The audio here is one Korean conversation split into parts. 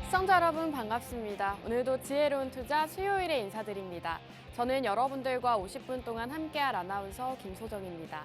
시청자 여러분 반갑습니다. 오늘도 지혜로운 투자 수요일에 인사드립니다. 저는 여러분들과 50분 동안 함께할 아나운서 김소정입니다.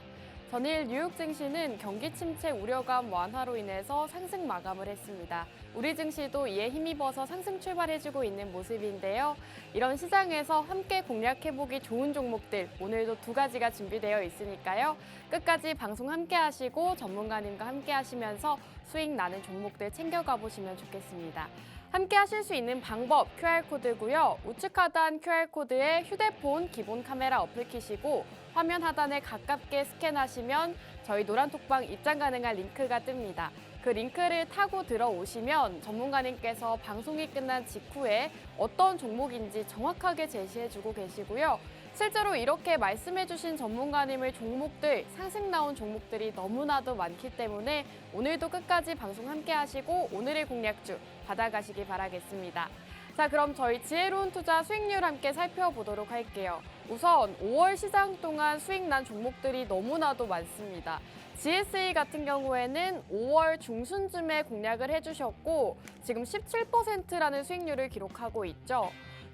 전일 뉴욕 증시는 경기 침체 우려감 완화로 인해서 상승 마감을 했습니다. 우리 증시도 이에 힘입어서 상승 출발해주고 있는 모습인데요. 이런 시장에서 함께 공략해보기 좋은 종목들 오늘도 두 가지가 준비되어 있으니까요. 끝까지 방송 함께 하시고 전문가님과 함께 하시면서 수익 나는 종목들 챙겨가 보시면 좋겠습니다. 함께 하실 수 있는 방법 QR코드고요. 우측 하단 QR코드에 휴대폰 기본 카메라 어플 키시고 화면 하단에 가깝게 스캔하시면 저희 노란톡방 입장 가능한 링크가 뜹니다. 그 링크를 타고 들어오시면 전문가님께서 방송이 끝난 직후에 어떤 종목인지 정확하게 제시해주고 계시고요. 실제로 이렇게 말씀해주신 전문가님의 종목들, 상승 나온 종목들이 너무나도 많기 때문에 오늘도 끝까지 방송 함께 하시고 오늘의 공략주 받아가시기 바라겠습니다. 자, 그럼 저희 지혜로운 투자 수익률 함께 살펴보도록 할게요. 우선 5월 시장 동안 수익 난 종목들이 너무나도 많습니다. GSE 같은 경우에는 5월 중순쯤에 공략을 해주셨고 지금 17%라는 수익률을 기록하고 있죠.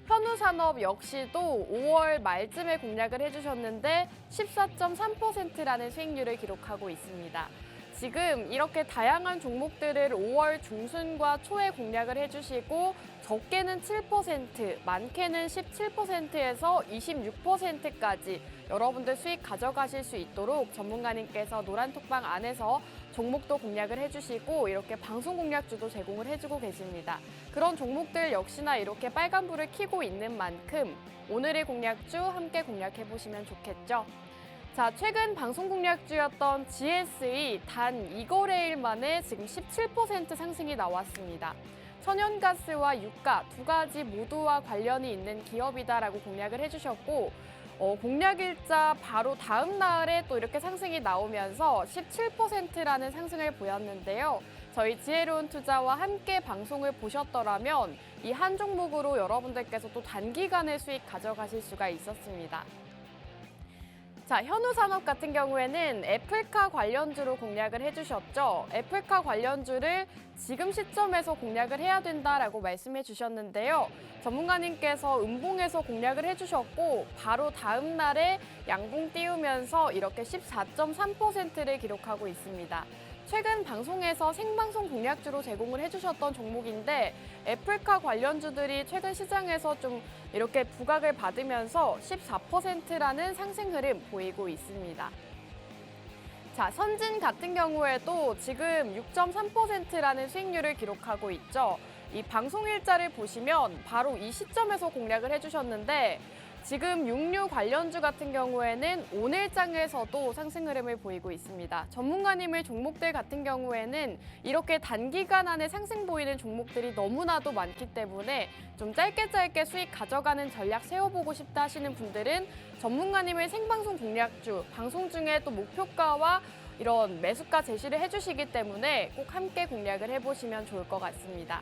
현우산업 역시도 5월 말쯤에 공략을 해주셨는데 14.3%라는 수익률을 기록하고 있습니다. 지금 이렇게 다양한 종목들을 5월 중순과 초에 공략을 해주시고 적게는 7%, 많게는 17%에서 26%까지 여러분들 수익 가져가실 수 있도록 전문가님께서 노란톡방 안에서 종목도 공략을 해주시고 이렇게 방송 공략주도 제공을 해주고 계십니다. 그런 종목들 역시나 이렇게 빨간불을 켜고 있는 만큼 오늘의 공략주 함께 공략해보시면 좋겠죠. 자, 최근 방송 공략주였던 GSE 단 2거래일 만에 지금 17% 상승이 나왔습니다. 천연가스와 유가 두 가지 모두와 관련이 있는 기업이다라고 공략을 해주셨고 공략일자 바로 다음 날에 또 이렇게 상승이 나오면서 17%라는 상승을 보였는데요. 저희 지혜로운 투자와 함께 방송을 보셨더라면 이 한 종목으로 여러분들께서 또 단기간에 수익 가져가실 수가 있었습니다. 자, 현우산업 같은 경우에는 애플카 관련주로 공략을 해주셨죠. 애플카 관련주를 지금 시점에서 공략을 해야 된다라고 말씀해 주셨는데요. 전문가님께서 음봉에서 공략을 해주셨고 바로 다음 날에 양봉 띄우면서 이렇게 14.3%를 기록하고 있습니다. 최근 방송에서 생방송 공략주로 제공을 해주셨던 종목인데 애플카 관련주들이 최근 시장에서 좀 이렇게 부각을 받으면서 14%라는 상승 흐름 보이고 있습니다. 자, 선진 같은 경우에도 지금 6.3%라는 수익률을 기록하고 있죠. 이 방송 일자를 보시면 바로 이 시점에서 공략을 해주셨는데 지금 육류 관련주 같은 경우에는 오늘장에서도 상승 흐름을 보이고 있습니다. 전문가님의 종목들 같은 경우에는 이렇게 단기간 안에 상승 보이는 종목들이 너무나도 많기 때문에 좀 짧게 수익 가져가는 전략 세워보고 싶다 하시는 분들은 전문가님의 생방송 공략주, 방송 중에 또 목표가와 이런 매수가 제시를 해주시기 때문에 꼭 함께 공략을 해보시면 좋을 것 같습니다.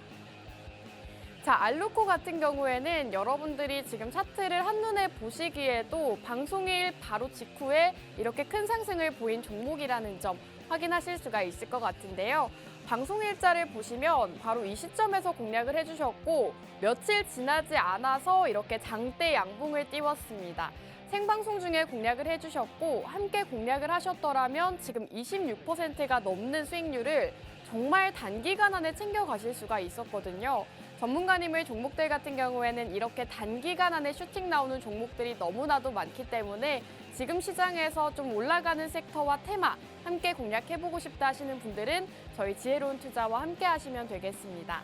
자, 알루코 같은 경우에는 여러분들이 지금 차트를 한눈에 보시기에도 방송일 바로 직후에 이렇게 큰 상승을 보인 종목이라는 점 확인하실 수가 있을 것 같은데요. 방송일자를 보시면 바로 이 시점에서 공략을 해주셨고 며칠 지나지 않아서 이렇게 장대 양봉을 띄웠습니다. 생방송 중에 공략을 해주셨고 함께 공략을 하셨더라면 지금 26%가 넘는 수익률을 정말 단기간 안에 챙겨가실 수가 있었거든요. 전문가님의 종목들 같은 경우에는 이렇게 단기간 안에 슈팅 나오는 종목들이 너무나도 많기 때문에 지금 시장에서 좀 올라가는 섹터와 테마 함께 공략해보고 싶다 하시는 분들은 저희 지혜로운 투자와 함께 하시면 되겠습니다.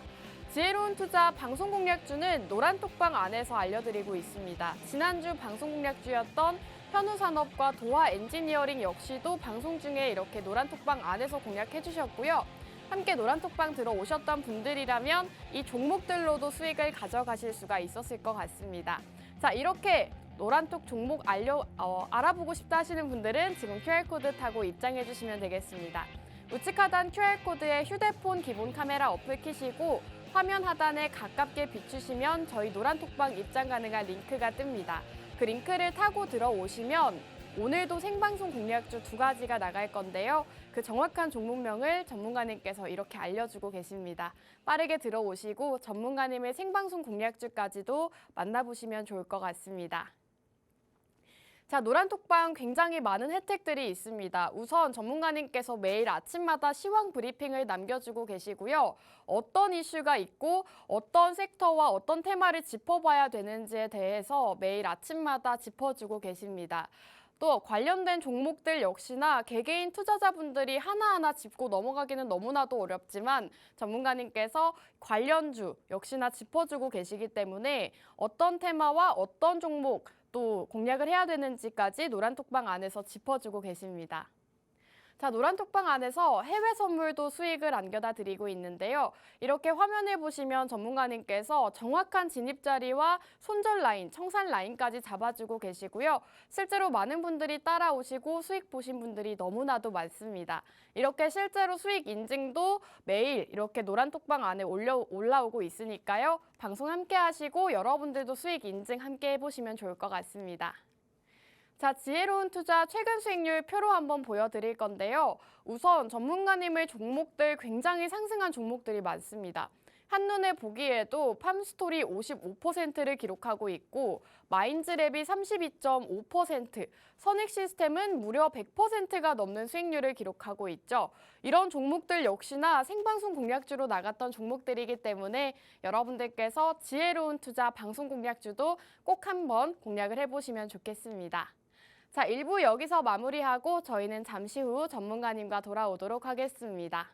지혜로운 투자 방송 공략주는 노란톡방 안에서 알려드리고 있습니다. 지난주 방송 공략주였던 현우산업과 도화 엔지니어링 역시도 방송 중에 이렇게 노란톡방 안에서 공략해 주셨고요. 함께 노란톡방 들어오셨던 분들이라면 이 종목들로도 수익을 가져가실 수가 있었을 것 같습니다. 자, 이렇게 노란톡 종목 알아보고 싶다 하시는 분들은 지금 QR코드 타고 입장해 주시면 되겠습니다. 우측 하단 QR코드에 휴대폰 기본 카메라 어플 키시고 화면 하단에 가깝게 비추시면 저희 노란톡방 입장 가능한 링크가 뜹니다. 그 링크를 타고 들어오시면 오늘도 생방송 공략주 2가지가 나갈 건데요. 그 정확한 종목명을 전문가님께서 이렇게 알려주고 계십니다. 빠르게 들어오시고 전문가님의 생방송 공략주까지도 만나보시면 좋을 것 같습니다. 자, 노란톡방 굉장히 많은 혜택들이 있습니다. 우선 전문가님께서 매일 아침마다 시황 브리핑을 남겨주고 계시고요. 어떤 이슈가 있고 어떤 섹터와 어떤 테마를 짚어봐야 되는지에 대해서 매일 아침마다 짚어주고 계십니다. 또 관련된 종목들 역시나 개개인 투자자분들이 하나하나 짚고 넘어가기는 너무나도 어렵지만 전문가님께서 관련주 역시나 짚어주고 계시기 때문에 어떤 테마와 어떤 종목 또 공략을 해야 되는지까지 노란톡방 안에서 짚어주고 계십니다. 자, 노란톡방 안에서 해외 선물도 수익을 안겨다 드리고 있는데요. 이렇게 화면을 보시면 전문가님께서 정확한 진입 자리와 손절 라인, 청산 라인까지 잡아주고 계시고요. 실제로 많은 분들이 따라오시고 수익 보신 분들이 너무나도 많습니다. 이렇게 실제로 수익 인증도 매일 이렇게 노란톡방 안에 올라오고 있으니까요. 방송 함께 하시고 여러분들도 수익 인증 함께 해보시면 좋을 것 같습니다. 자, 지혜로운 투자 최근 수익률 표로 한번 보여드릴 건데요. 우선 전문가님의 종목들 굉장히 상승한 종목들이 많습니다. 한눈에 보기에도 팜스토리 55%를 기록하고 있고 마인즈랩이 32.5%, 선익시스템은 무려 100%가 넘는 수익률을 기록하고 있죠. 이런 종목들 역시나 생방송 공략주로 나갔던 종목들이기 때문에 여러분들께서 지혜로운 투자 방송 공략주도 꼭 한번 공략을 해보시면 좋겠습니다. 자, 1부 여기서 마무리하고 저희는 잠시 후 전문가님과 돌아오도록 하겠습니다.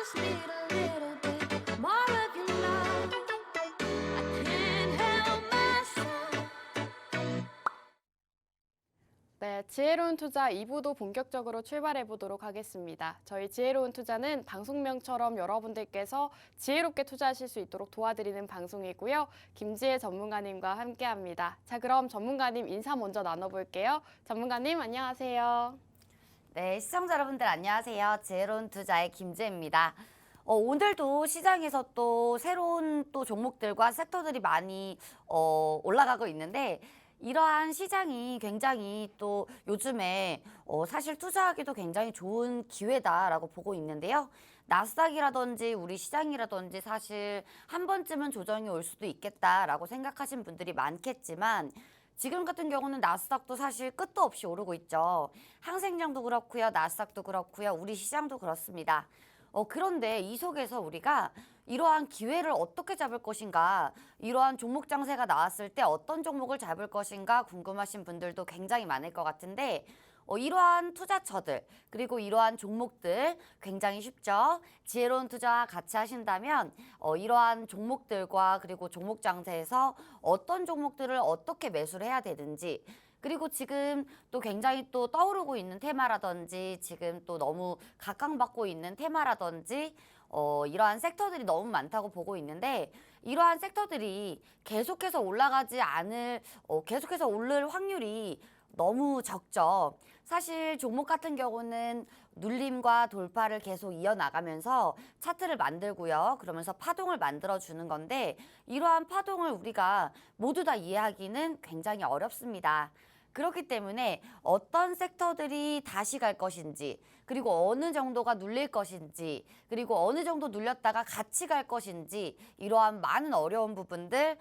just need a little bit more of your love. I can't help myself. 네, 지혜로운 투자 2부도 본격적으로 출발해 보도록 하겠습니다. 저희 지혜로운 투자는 방송명처럼 여러분들께서 지혜롭게 투자하실 수 있도록 도와드리는 방송이고요. 김지혜 전문가님과 함께합니다. 자, 그럼 전문가님 인사 먼저 나눠볼게요. 전문가님 안녕하세요. 네, 시청자 여러분들 안녕하세요. 지혜로운 투자의 김지혜입니다. 오늘도 시장에서 또 새로운 또 종목들과 섹터들이 많이 올라가고 있는데 이러한 시장이 굉장히 또 요즘에 사실 투자하기도 굉장히 좋은 기회다라고 보고 있는데요. 나스닥이라든지 우리 시장이라든지 사실 한 번쯤은 조정이 올 수도 있겠다라고 생각하신 분들이 많겠지만 지금 같은 경우는 나스닥도 사실 끝도 없이 오르고 있죠. 항생장도 그렇고요. 나스닥도 그렇고요. 우리 시장도 그렇습니다. 그런데 이 속에서 우리가 이러한 기회를 어떻게 잡을 것인가, 이러한 종목 장세가 나왔을 때 어떤 종목을 잡을 것인가 궁금하신 분들도 굉장히 많을 것 같은데 이러한 투자처들 그리고 이러한 종목들 굉장히 쉽죠. 지혜로운 투자와 같이 하신다면 이러한 종목들과 그리고 종목 장세에서 어떤 종목들을 어떻게 매수를 해야 되는지 그리고 지금 또 굉장히 또 떠오르고 있는 테마라든지 지금 또 너무 각광받고 있는 테마라든지 이러한 섹터들이 너무 많다고 보고 있는데 이러한 섹터들이 계속해서 올라가지 않을 계속해서 오를 확률이 너무 적죠. 사실 종목 같은 경우는 눌림과 돌파를 계속 이어나가면서 차트를 만들고요. 그러면서 파동을 만들어주는 건데 이러한 파동을 우리가 모두 다 이해하기는 굉장히 어렵습니다. 그렇기 때문에 어떤 섹터들이 다시 갈 것인지, 그리고 어느 정도가 눌릴 것인지, 그리고 어느 정도 눌렸다가 같이 갈 것인지, 이러한 많은 어려운 부분들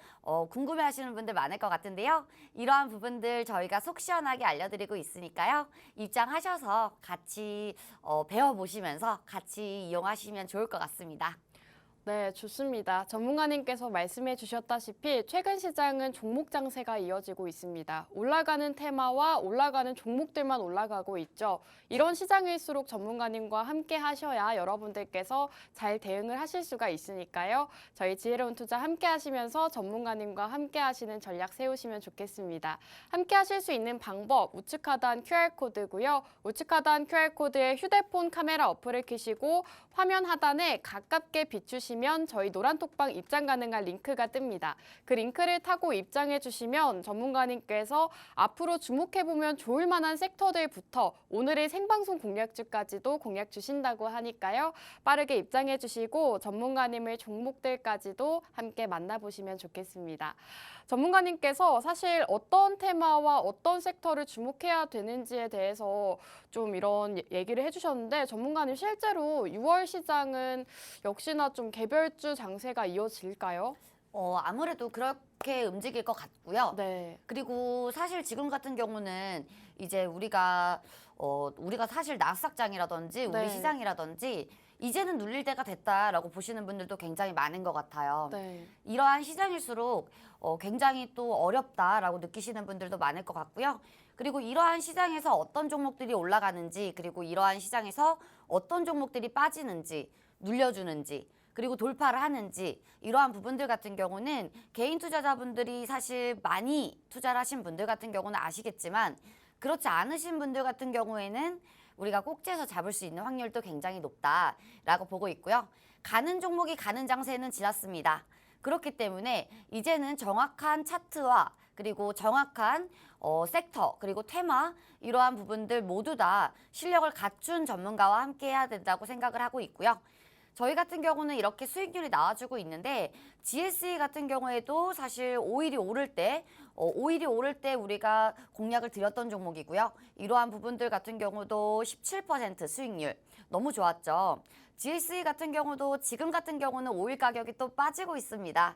궁금해하시는 분들 많을 것 같은데요. 이러한 부분들 저희가 속 시원하게 알려드리고 있으니까요. 입장하셔서 같이 배워보시면서 같이 이용하시면 좋을 것 같습니다. 네, 좋습니다. 전문가님께서 말씀해 주셨다시피 최근 시장은 종목 장세가 이어지고 있습니다. 올라가는 테마와 올라가는 종목들만 올라가고 있죠. 이런 시장일수록 전문가님과 함께 하셔야 여러분들께서 잘 대응을 하실 수가 있으니까요. 저희 지혜로운 투자 함께 하시면서 전문가님과 함께 하시는 전략 세우시면 좋겠습니다. 함께 하실 수 있는 방법, 우측 하단 QR코드고요. 우측 하단 QR코드에 휴대폰 카메라 어플을 켜시고 화면 하단에 가깝게 비추시면 저희 노란톡방 입장 가능한 링크가 뜹니다. 그 링크를 타고 입장해 주시면 전문가님께서 앞으로 주목해보면 좋을 만한 섹터들부터 오늘의 생방송 공략주까지도 공략 주신다고 하니까요. 빠르게 입장해 주시고 전문가님의 종목들까지도 함께 만나보시면 좋겠습니다. 전문가님께서 사실 어떤 테마와 어떤 섹터를 주목해야 되는지에 대해서 좀 이런 얘기를 해주셨는데 전문가님 실제로 6월 시장은 역시나 좀 개별주 장세가 이어질까요? 아무래도 그렇게 움직일 것 같고요. 네. 그리고 사실 지금 같은 경우는 이제 우리가 사실 나스닥장이라든지 우리 네. 시장이라든지 이제는 눌릴 때가 됐다라고 보시는 분들도 굉장히 많은 것 같아요. 네. 이러한 시장일수록 굉장히 또 어렵다라고 느끼시는 분들도 많을 것 같고요. 그리고 이러한 시장에서 어떤 종목들이 올라가는지, 그리고 이러한 시장에서 어떤 종목들이 빠지는지, 눌려주는지, 그리고 돌파를 하는지, 이러한 부분들 같은 경우는 개인 투자자분들이 사실 많이 투자를 하신 분들 같은 경우는 아시겠지만 그렇지 않으신 분들 같은 경우에는 우리가 꼭지에서 잡을 수 있는 확률도 굉장히 높다라고 보고 있고요. 가는 종목이 가는 장세는 지났습니다. 그렇기 때문에 이제는 정확한 차트와 그리고 정확한 섹터 그리고 테마 이러한 부분들 모두 다 실력을 갖춘 전문가와 함께 해야 된다고 생각을 하고 있고요. 저희 같은 경우는 이렇게 수익률이 나와주고 있는데 GSE 같은 경우에도 사실 오일이 오를 때 우리가 공략을 드렸던 종목이고요. 이러한 부분들 같은 경우도 17% 수익률 너무 좋았죠. GSE 같은 경우도 지금 같은 경우는 오일 가격이 또 빠지고 있습니다.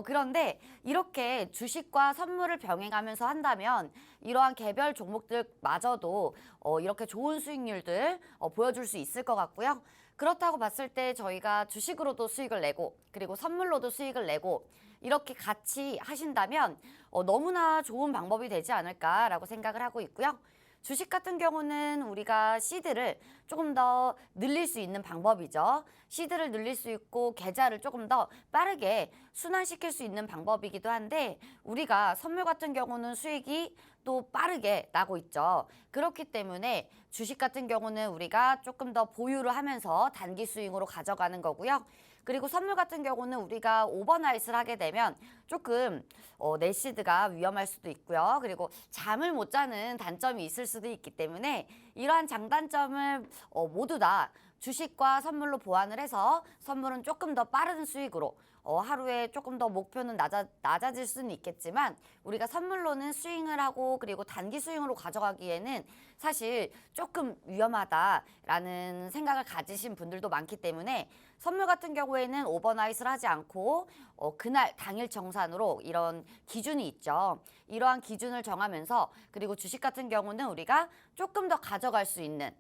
그런데 이렇게 주식과 선물을 병행하면서 한다면 이러한 개별 종목들마저도 이렇게 좋은 수익률들 보여줄 수 있을 것 같고요. 그렇다고 봤을 때 저희가 주식으로도 수익을 내고 그리고 선물로도 수익을 내고 이렇게 같이 하신다면 너무나 좋은 방법이 되지 않을까라고 생각을 하고 있고요. 주식 같은 경우는 우리가 시드를 조금 더 늘릴 수 있는 방법이죠. 시드를 늘릴 수 있고 계좌를 조금 더 빠르게 순환시킬 수 있는 방법이기도 한데 우리가 선물 같은 경우는 수익이 또 빠르게 나고 있죠. 그렇기 때문에 주식 같은 경우는 우리가 조금 더 보유를 하면서 단기 스윙으로 가져가는 거고요. 그리고 선물 같은 경우는 우리가 오버나잇을 하게 되면 조금 내시드가 위험할 수도 있고요. 그리고 잠을 못 자는 단점이 있을 수도 있기 때문에 이러한 장단점을 모두 다 주식과 선물로 보완을 해서 선물은 조금 더 빠른 수익으로 하루에 조금 더 목표는 낮아질 수는 있겠지만 우리가 선물로는 스윙을 하고 그리고 단기 스윙으로 가져가기에는 사실 조금 위험하다라는 생각을 가지신 분들도 많기 때문에 선물 같은 경우에는 오버나잇을 하지 않고 그날 당일 정산으로 이런 기준이 있죠. 이러한 기준을 정하면서 그리고 주식 같은 경우는 우리가 조금 더 가져갈 수 있는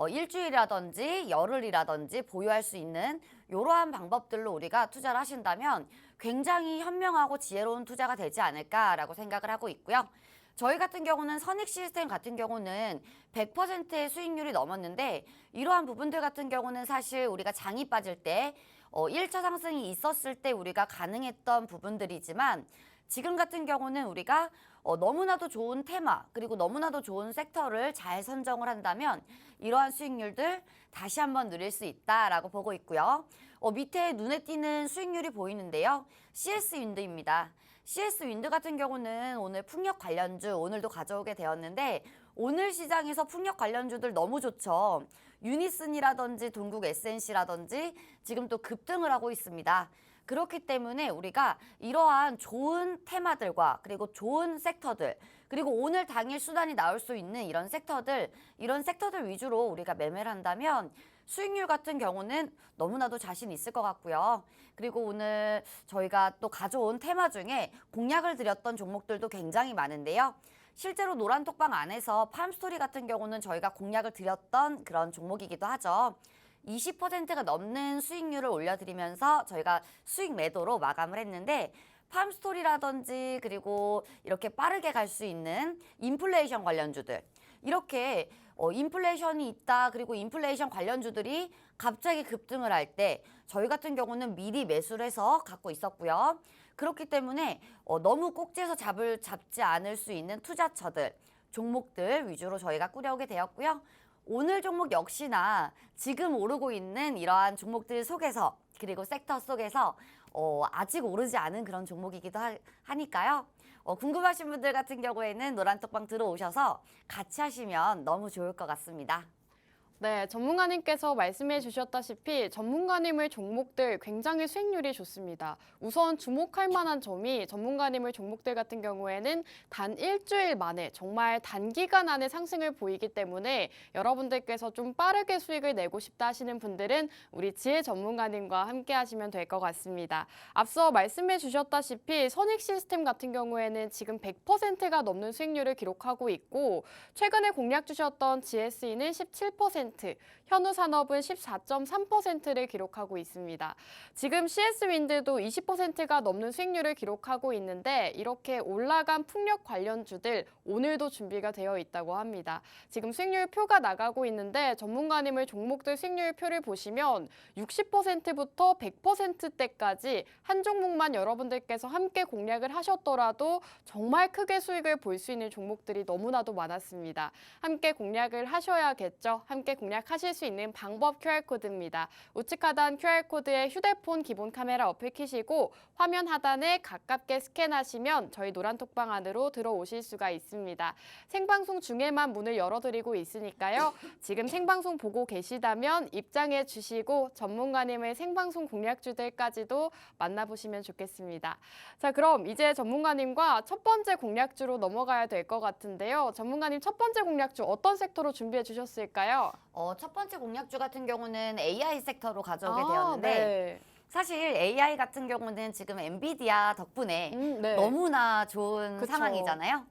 일주일이라든지 열흘이라든지 보유할 수 있는 이러한 방법들로 우리가 투자를 하신다면 굉장히 현명하고 지혜로운 투자가 되지 않을까라고 생각을 하고 있고요. 저희 같은 경우는 선익 시스템 같은 경우는 100%의 수익률이 넘었는데 이러한 부분들 같은 경우는 사실 우리가 장이 빠질 때 1차 상승이 있었을 때 우리가 가능했던 부분들이지만 지금 같은 경우는 우리가 너무나도 좋은 테마 그리고 너무나도 좋은 섹터를 잘 선정을 한다면 이러한 수익률들 다시 한번 누릴 수 있다라고 보고 있고요. 밑에 눈에 띄는 수익률이 보이는데요. CS 윈드입니다. CS 윈드 같은 경우는 오늘 풍력 관련주 오늘도 가져오게 되었는데 오늘 시장에서 풍력 관련주들 너무 좋죠. 유니슨이라든지 동국 SNC라든지 지금 또 급등을 하고 있습니다. 그렇기 때문에 우리가 이러한 좋은 테마들과 그리고 좋은 섹터들, 그리고 오늘 당일 수단이 나올 수 있는 이런 섹터들 위주로 우리가 매매를 한다면 수익률 같은 경우는 너무나도 자신 있을 것 같고요. 그리고 오늘 저희가 또 가져온 테마 중에 공략을 드렸던 종목들도 굉장히 많은데요. 실제로 노란톡방 안에서 팜스토리 같은 경우는 저희가 공략을 드렸던 그런 종목이기도 하죠. 20%가 넘는 수익률을 올려드리면서 저희가 수익 매도로 마감을 했는데, 팜스토리라든지 그리고 이렇게 빠르게 갈 수 있는 인플레이션 관련주들, 이렇게 인플레이션이 있다, 그리고 인플레이션 관련주들이 갑자기 급등을 할 때 저희 같은 경우는 미리 매수를 해서 갖고 있었고요. 그렇기 때문에 너무 꼭지에서 잡지 않을 수 있는 투자처들, 종목들 위주로 저희가 꾸려오게 되었고요. 오늘 종목 역시나 지금 오르고 있는 이러한 종목들 속에서, 그리고 섹터 속에서 아직 오르지 않은 그런 종목이기도 하니까요. 궁금하신 분들 같은 경우에는 노란톡방 들어오셔서 같이 하시면 너무 좋을 것 같습니다. 네, 전문가님께서 말씀해 주셨다시피 전문가님의 종목들 굉장히 수익률이 좋습니다. 우선 주목할 만한 점이 전문가님의 종목들 같은 경우에는 단 일주일 만에 정말 단기간 안에 상승을 보이기 때문에 여러분들께서 좀 빠르게 수익을 내고 싶다 하시는 분들은 우리 지혜 전문가님과 함께 하시면 될 것 같습니다. 앞서 말씀해 주셨다시피 선익 시스템 같은 경우에는 지금 100%가 넘는 수익률을 기록하고 있고, 최근에 공략 주셨던 GSE는 17%, 현우산업은 14.3%를 기록하고 있습니다. 지금 CS윈드도 20%가 넘는 수익률을 기록하고 있는데, 이렇게 올라간 풍력 관련주들 오늘도 준비가 되어 있다고 합니다. 지금 수익률 표가 나가고 있는데 전문가님의 종목들 수익률 표를 보시면 60%부터 100%대까지 한 종목만 여러분들께서 함께 공략을 하셨더라도 정말 크게 수익을 볼 수 있는 종목들이 너무나도 많았습니다. 함께 공략을 하셔야겠죠. 함께 공략하실 수 있는 방법 QR코드입니다. 우측 하단 QR코드에 휴대폰 기본 카메라 어플 켜시고 화면 하단에 가깝게 스캔하시면 저희 노란톡방 안으로 들어오실 수가 있습니다. 생방송 중에만 문을 열어드리고 있으니까요. 지금 생방송 보고 계시다면 입장해 주시고 전문가님의 생방송 공략주들까지도 만나보시면 좋겠습니다. 자, 그럼 이제 전문가님과 첫 번째 공략주로 넘어가야 될 것 같은데요. 전문가님 첫 번째 공략주 어떤 섹터로 준비해 주셨을까요? 첫 번째 공략주 같은 경우는 AI 섹터로 가져오게 되었는데, 네. 사실 AI 같은 경우는 지금 엔비디아 덕분에 네. 너무나 좋은 그쵸. 상황이잖아요.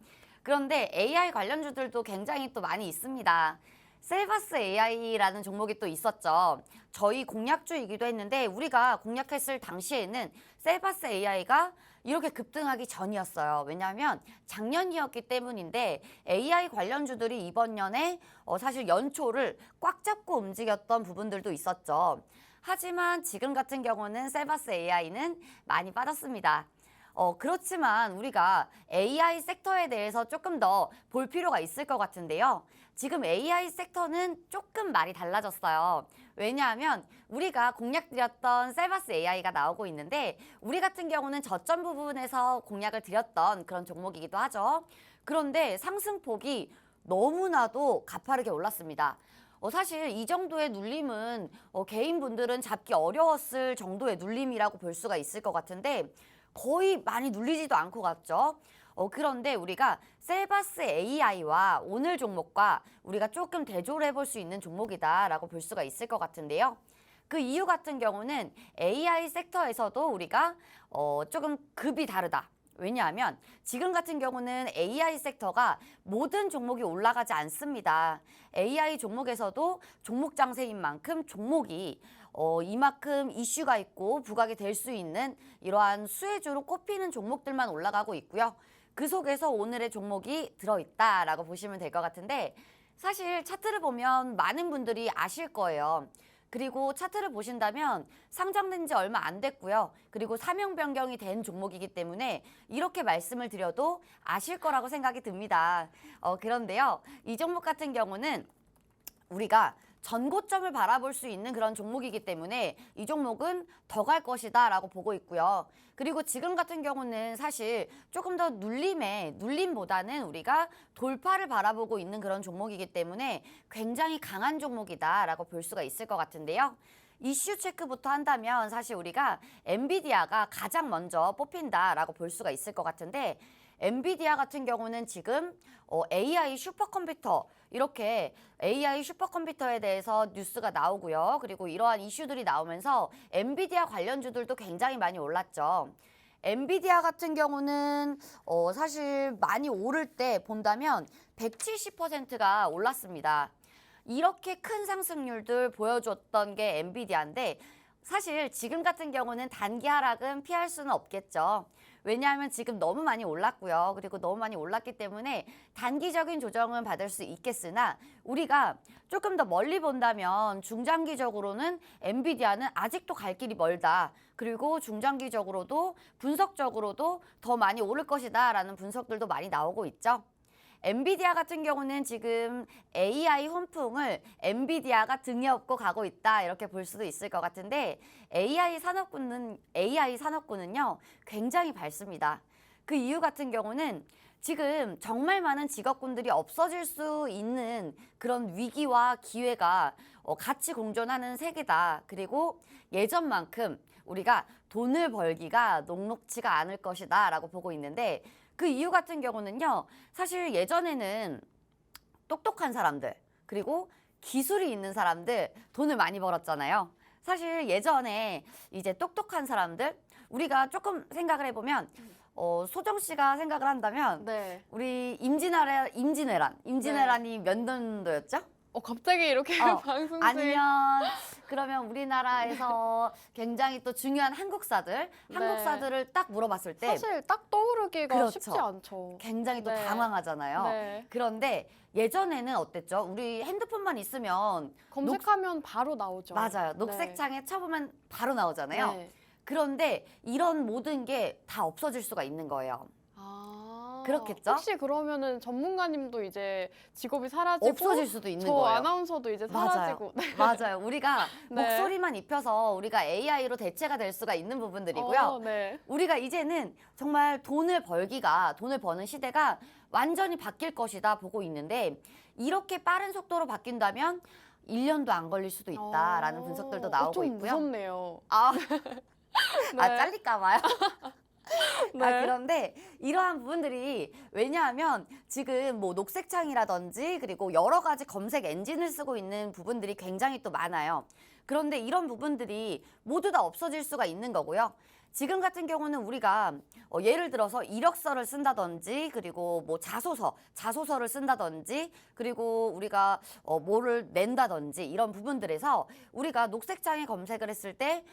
그런데 AI 관련주들도 굉장히 또 많이 있습니다. 셀바스 AI라는 종목이 또 있었죠. 저희 공략주이기도 했는데, 우리가 공략했을 당시에는 셀바스 AI가 이렇게 급등하기 전이었어요. 왜냐하면 작년이었기 때문인데, AI 관련주들이 이번 년에 사실 연초를 꽉 잡고 움직였던 부분들도 있었죠. 하지만 지금 같은 경우는 셀바스 AI는 많이 빠졌습니다. 그렇지만 우리가 AI 섹터에 대해서 조금 더 볼 필요가 있을 것 같은데요. 지금 AI 섹터는 조금 말이 달라졌어요. 왜냐하면 우리가 공략드렸던 셀바스 AI가 나오고 있는데, 우리 같은 경우는 저점 부분에서 공략을 드렸던 그런 종목이기도 하죠. 그런데 상승폭이 너무나도 가파르게 올랐습니다. 사실 이 정도의 눌림은 개인분들은 잡기 어려웠을 정도의 눌림이라고 볼 수가 있을 것 같은데, 거의 많이 눌리지도 않고 갔죠. 그런데 우리가 셀바스 AI와 오늘 종목과 우리가 조금 대조를 해볼 수 있는 종목이다라고 볼 수가 있을 것 같은데요. 그 이유 같은 경우는 AI 섹터에서도 우리가 조금 급이 다르다. 왜냐하면 지금 같은 경우는 AI 섹터가 모든 종목이 올라가지 않습니다. AI 종목에서도 종목 장세인 만큼 종목이 이만큼 이슈가 있고 부각이 될 수 있는 이러한 수혜주로 꼽히는 종목들만 올라가고 있고요. 그 속에서 오늘의 종목이 들어있다라고 보시면 될 것 같은데, 사실 차트를 보면 많은 분들이 아실 거예요. 그리고 차트를 보신다면 상장된 지 얼마 안 됐고요. 그리고 사명 변경이 된 종목이기 때문에 이렇게 말씀을 드려도 아실 거라고 생각이 듭니다. 그런데요, 이 종목 같은 경우는 우리가 전고점을 바라볼 수 있는 그런 종목이기 때문에 이 종목은 더 갈 것이다 라고 보고 있고요. 그리고 지금 같은 경우는 사실 조금 더 눌림보다는 우리가 돌파를 바라보고 있는 그런 종목이기 때문에 굉장히 강한 종목이다라고 볼 수가 있을 것 같은데요. 이슈 체크부터 한다면 사실 우리가 엔비디아가 가장 먼저 뽑힌다라고 볼 수가 있을 것 같은데, 엔비디아 같은 경우는 지금 AI 슈퍼컴퓨터, 이렇게 AI 슈퍼컴퓨터에 대해서 뉴스가 나오고요. 그리고 이러한 이슈들이 나오면서 엔비디아 관련주들도 굉장히 많이 올랐죠. 엔비디아 같은 경우는 사실 많이 오를 때 본다면 170%가 올랐습니다. 이렇게 큰 상승률들 보여줬던 게 엔비디아인데, 사실 지금 같은 경우는 단기 하락은 피할 수는 없겠죠. 왜냐하면 지금 너무 많이 올랐고요. 그리고 너무 많이 올랐기 때문에 단기적인 조정은 받을 수 있겠으나, 우리가 조금 더 멀리 본다면 중장기적으로는 엔비디아는 아직도 갈 길이 멀다. 그리고 중장기적으로도 분석적으로도 더 많이 오를 것이다 라는 분석들도 많이 나오고 있죠. 엔비디아 같은 경우는 지금 AI 훈풍을 엔비디아가 등에 업고 가고 있다, 이렇게 볼 수도 있을 것 같은데, AI 산업군은요 굉장히 밝습니다. 그 이유 같은 경우는 지금 정말 많은 직업군들이 없어질 수 있는 그런 위기와 기회가 같이 공존하는 세계다. 그리고 예전만큼 우리가 돈을 벌기가 녹록지가 않을 것이다 라고 보고 있는데, 그 이유 같은 경우는요, 사실 예전에는 똑똑한 사람들, 그리고 기술이 있는 사람들 돈을 많이 벌었잖아요. 사실 예전에 이제 똑똑한 사람들, 우리가 조금 생각을 해보면 소정 씨가 생각을 한다면 네. 우리 임진왜란이 몇 년도였죠? 갑자기 이렇게 방송 아니면 그러면 우리나라에서 굉장히 또 중요한 한국사들을 딱 물어봤을 때 사실 딱 떠오르기가 그렇죠. 쉽지 않죠. 굉장히 또 네. 당황하잖아요. 네. 그런데 예전에는 어땠죠? 우리 핸드폰만 있으면 검색하면 바로 나오죠. 맞아요. 녹색창에 쳐보면 바로 나오잖아요. 네. 그런데 이런 모든 게 다 없어질 수가 있는 거예요. 그렇겠죠? 혹시 그러면은 전문가님도 이제 직업이 사라지고 없어질 수도 있는 저 거예요. 아나운서도 이제 사라지고. 네. 맞아요. 우리가 네. 목소리만 입혀서 우리가 AI로 대체가 될 수가 있는 부분들이고요. 네. 우리가 이제는 정말 돈을 버는 시대가 완전히 바뀔 것이다 보고 있는데, 이렇게 빠른 속도로 바뀐다면 1년도 안 걸릴 수도 있다라는 분석들도 나오고 좀 있고요. 무섭네요. 네. 잘릴까 봐요. 네. 그런데 이러한 부분들이, 왜냐하면 지금 뭐 녹색창이라든지 그리고 여러 가지 검색 엔진을 쓰고 있는 부분들이 굉장히 또 많아요. 그런데 이런 부분들이 모두 다 없어질 수가 있는 거고요. 지금 같은 경우는 우리가 예를 들어서 이력서를 쓴다든지, 그리고 뭐 자소서를 쓴다든지, 그리고 우리가 뭐를 낸다든지, 이런 부분들에서 우리가 녹색창에 검색을 했을 때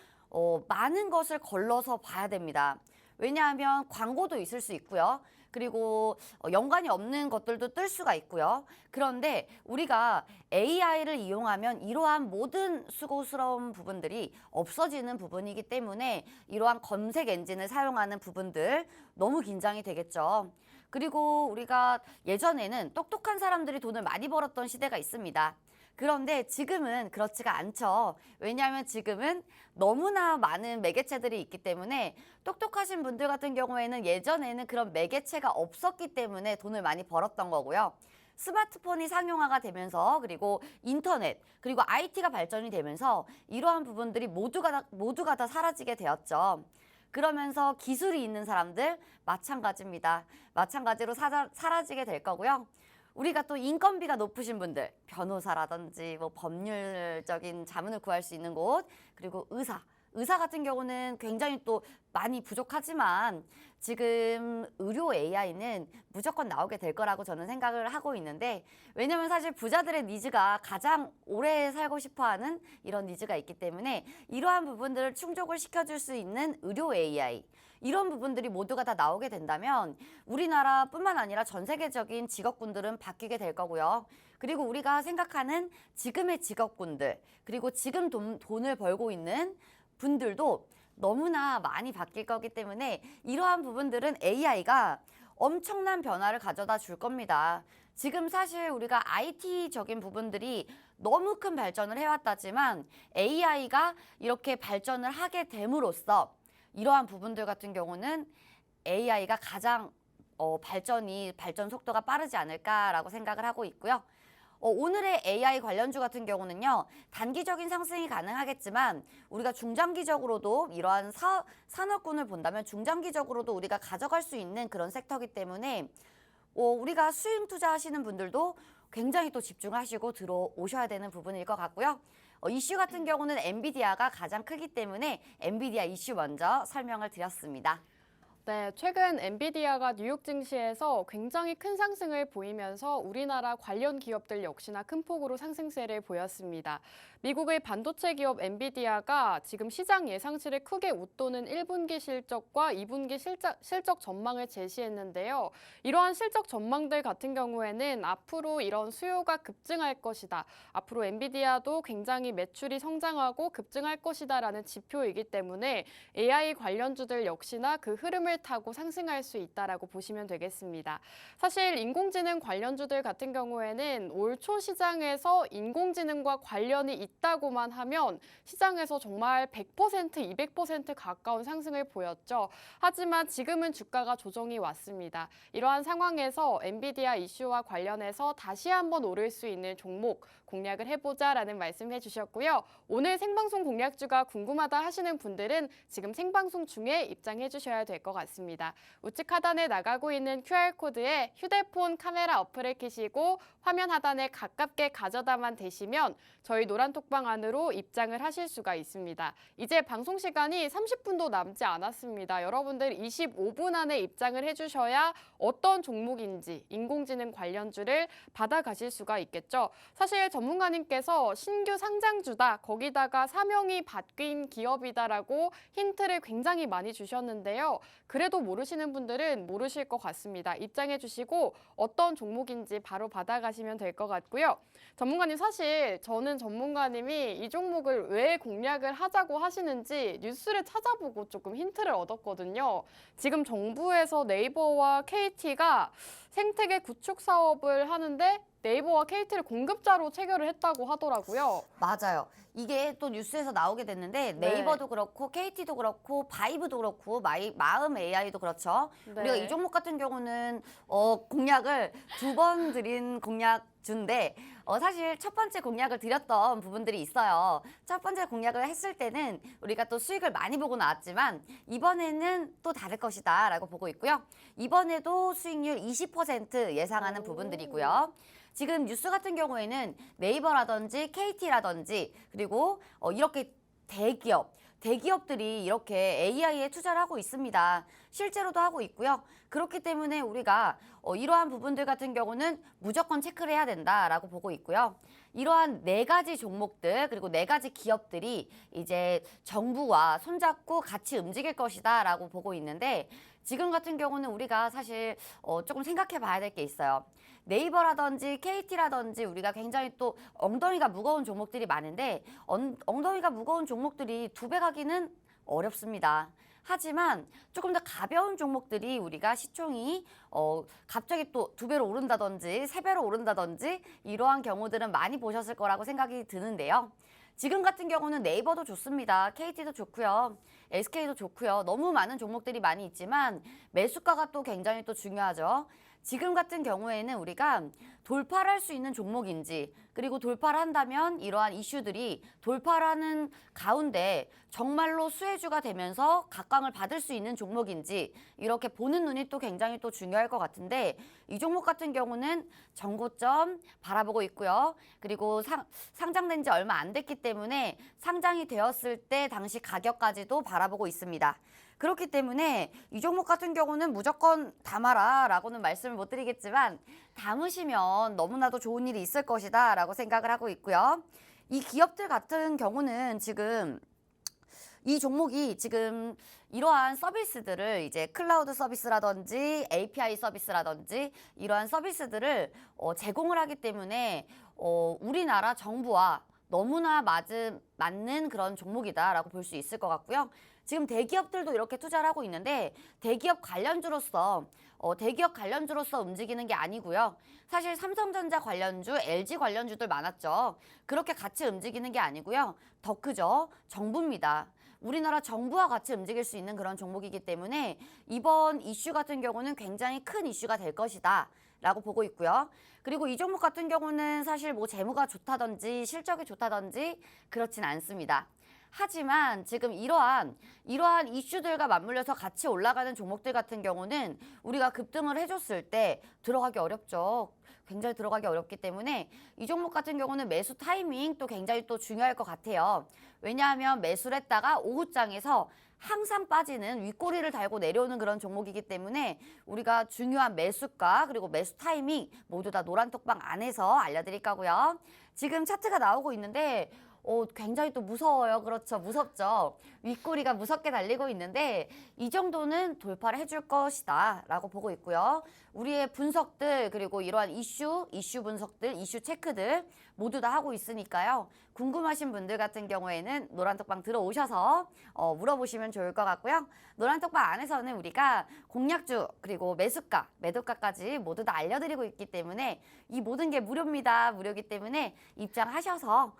많은 것을 걸러서 봐야 됩니다. 왜냐하면 광고도 있을 수 있고요. 그리고 연관이 없는 것들도 뜰 수가 있고요. 그런데 우리가 AI를 이용하면 이러한 모든 수고스러운 부분들이 없어지는 부분이기 때문에 이러한 검색 엔진을 사용하는 부분들 너무 긴장이 되겠죠. 그리고 우리가 예전에는 똑똑한 사람들이 돈을 많이 벌었던 시대가 있습니다. 그런데 지금은 그렇지가 않죠. 왜냐하면 지금은 너무나 많은 매개체들이 있기 때문에, 똑똑하신 분들 같은 경우에는 예전에는 그런 매개체가 없었기 때문에 돈을 많이 벌었던 거고요. 스마트폰이 상용화가 되면서, 그리고 인터넷, 그리고 IT가 발전이 되면서 이러한 부분들이 모두가 다 사라지게 되었죠. 그러면서 기술이 있는 사람들 마찬가지입니다. 마찬가지로 사라지게 될 거고요. 우리가 또 인건비가 높으신 분들, 변호사라든지 뭐 법률적인 자문을 구할 수 있는 곳, 그리고 의사 같은 경우는 굉장히 또 많이 부족하지만 지금 의료 AI는 무조건 나오게 될 거라고 저는 생각을 하고 있는데, 왜냐면 사실 부자들의 니즈가 가장 오래 살고 싶어하는 이런 니즈가 있기 때문에 이러한 부분들을 충족을 시켜줄 수 있는 의료 AI, 이런 부분들이 모두가 다 나오게 된다면 우리나라뿐만 아니라 전 세계적인 직업군들은 바뀌게 될 거고요. 그리고 우리가 생각하는 지금의 직업군들, 그리고 지금 돈을 벌고 있는 분들도 너무나 많이 바뀔 거기 때문에 이러한 부분들은 AI가 엄청난 변화를 가져다 줄 겁니다. 지금 사실 우리가 IT적인 부분들이 너무 큰 발전을 해왔다지만 AI가 이렇게 발전을 하게 됨으로써 이러한 부분들 같은 경우는 AI가 가장 발전 속도가 빠르지 않을까라고 생각을 하고 있고요. 오늘의 AI 관련주 같은 경우는요, 단기적인 상승이 가능하겠지만 우리가 중장기적으로도 이러한 산업군을 본다면 중장기적으로도 우리가 가져갈 수 있는 그런 섹터이기 때문에 우리가 수익 투자하시는 분들도 굉장히 또 집중하시고 들어오셔야 되는 부분일 것 같고요. 이슈 같은 경우는 엔비디아가 가장 크기 때문에 엔비디아 이슈 먼저 설명을 드렸습니다. 네, 최근 엔비디아가 뉴욕 증시에서 굉장히 큰 상승을 보이면서 우리나라 관련 기업들 역시나 큰 폭으로 상승세를 보였습니다. 미국의 반도체 기업 엔비디아가 지금 시장 예상치를 크게 웃도는 1분기 실적과 2분기 실적 전망을 제시했는데요. 이러한 실적 전망들 같은 경우에는 앞으로 이런 수요가 급증할 것이다. 앞으로 엔비디아도 굉장히 매출이 성장하고 급증할 것이다라는 지표이기 때문에 AI 관련주들 역시나 그 흐름을 타고 상승할 수 있다라고 보시면 되겠습니다. 사실 인공지능 관련주들 같은 경우에는 올 초 시장에서 인공지능과 관련이 있다고만 하면 시장에서 정말 100%, 200% 가까운 상승을 보였죠. 하지만 지금은 주가가 조정이 왔습니다. 이러한 상황에서 엔비디아 이슈와 관련해서 다시 한번 오를 수 있는 종목 공략을 해보자라는 말씀해 주셨고요. 오늘 생방송 공략주가 궁금하다 하시는 분들은 지금 생방송 중에 입장해 주셔야 될 것 같습니다. 우측 하단에 나가고 있는 QR코드에 휴대폰 카메라 어플을 켜시고 화면 하단에 가깝게 가져다만 대시면 저희 노란톡방 안으로 입장을 하실 수가 있습니다. 이제 방송 시간이 30분도 남지 않았습니다. 여러분들 25분 안에 입장을 해주셔야 어떤 종목인지 인공지능 관련주를 받아가실 수가 있겠죠. 사실 전문가님께서 신규 상장주다, 거기다가 사명이 바뀐 기업이다라고 힌트를 굉장히 많이 주셨는데요. 그래도 모르시는 분들은 모르실 것 같습니다. 입장해 주시고 어떤 종목인지 바로 받아가시면 될 것 같고요. 전문가님, 사실 저는 전문가님이 이 종목을 왜 공략을 하자고 하시는지 뉴스를 찾아보고 조금 힌트를 얻었거든요. 지금 정부에서 네이버와 KT가 생태계 구축 사업을 하는데 네이버와 KT를 공급자로 체결을 했다고 하더라고요. 맞아요. 이게 또 뉴스에서 나오게 됐는데 네이버도 그렇고 KT도 그렇고 바이브도 그렇고 마음 AI도 그렇죠. 네. 우리가 이 종목 같은 경우는 공약을 2번 드린 공약주인데 사실 첫 번째 공약을 드렸던 부분들이 있어요. 첫 번째 공약을 했을 때는 우리가 또 수익을 많이 보고 나왔지만 이번에는 또 다를 것이다 라고 보고 있고요. 이번에도 수익률 20% 예상하는 부분들이고요. 지금 뉴스 같은 경우에는 네이버라든지 KT라든지 그리고 이렇게 대기업들이 이렇게 AI에 투자를 하고 있습니다. 실제로도 하고 있고요. 그렇기 때문에 우리가 이러한 부분들 같은 경우는 무조건 체크를 해야 된다라고 보고 있고요. 이러한 4가지 종목들 그리고 4가지 기업들이 이제 정부와 손잡고 같이 움직일 것이다라고 보고 있는데 지금 같은 경우는 우리가 사실 조금 생각해 봐야 될 게 있어요. 네이버라든지 KT라든지 우리가 굉장히 또 엉덩이가 무거운 종목들이 많은데 엉덩이가 무거운 종목들이 2배 가기는 어렵습니다. 하지만 조금 더 가벼운 종목들이 우리가 시총이 갑자기 또 2배로 오른다든지 3배로 오른다든지 이러한 경우들은 많이 보셨을 거라고 생각이 드는데요. 지금 같은 경우는 네이버도 좋습니다. KT도 좋고요. SK도 좋고요. 너무 많은 종목들이 많이 있지만 매수가가 또 굉장히 또 중요하죠. 지금 같은 경우에는 우리가 돌파를 할 수 있는 종목인지 그리고 돌파를 한다면 이러한 이슈들이 돌파를 하는 가운데 정말로 수혜주가 되면서 각광을 받을 수 있는 종목인지 이렇게 보는 눈이 또 굉장히 또 중요할 것 같은데 이 종목 같은 경우는 정고점 바라보고 있고요. 그리고 상장된 지 얼마 안 됐기 때문에 상장이 되었을 때 당시 가격까지도 바라보고 있습니다. 그렇기 때문에 이 종목 같은 경우는 무조건 담아라 라고는 말씀을 못 드리겠지만 담으시면 너무나도 좋은 일이 있을 것이다 라고 생각을 하고 있고요. 이 기업들 같은 경우는 지금 이 종목이 지금 이러한 서비스들을 이제 클라우드 서비스라든지 API 서비스라든지 이러한 서비스들을 제공을 하기 때문에 우리나라 정부와 너무나 맞는 그런 종목이다라고 볼 수 있을 것 같고요. 지금 대기업들도 이렇게 투자를 하고 있는데 대기업 관련주로서 움직이는 게 아니고요. 사실 삼성전자 관련주, LG 관련주들 많았죠. 그렇게 같이 움직이는 게 아니고요. 더 크죠. 정부입니다. 우리나라 정부와 같이 움직일 수 있는 그런 종목이기 때문에 이번 이슈 같은 경우는 굉장히 큰 이슈가 될 것이다 라고 보고 있고요. 그리고 이 종목 같은 경우는 사실 뭐 재무가 좋다든지 실적이 좋다든지 그렇진 않습니다. 하지만 지금 이러한 이슈들과 맞물려서 같이 올라가는 종목들 같은 경우는 우리가 급등을 해줬을 때 들어가기 어렵죠. 굉장히 들어가기 어렵기 때문에 이 종목 같은 경우는 매수 타이밍 또 굉장히 또 중요할 것 같아요. 왜냐하면 매수를 했다가 오후장에서 항상 빠지는 윗꼬리를 달고 내려오는 그런 종목이기 때문에 우리가 중요한 매수가 그리고 매수 타이밍 모두 다 노란톡방 안에서 알려드릴 거고요. 지금 차트가 나오고 있는데 굉장히 또 무서워요. 그렇죠. 무섭죠. 윗꼬리가 무섭게 달리고 있는데 이 정도는 돌파를 해줄 것이다 라고 보고 있고요. 우리의 분석들 그리고 이러한 이슈 분석들, 이슈 체크들 모두 다 하고 있으니까요. 궁금하신 분들 같은 경우에는 노란톡방 들어오셔서 물어보시면 좋을 것 같고요. 노란톡방 안에서는 우리가 공략주 그리고 매수가, 매도가까지 모두 다 알려드리고 있기 때문에 이 모든 게 무료입니다. 무료이기 때문에 입장하셔서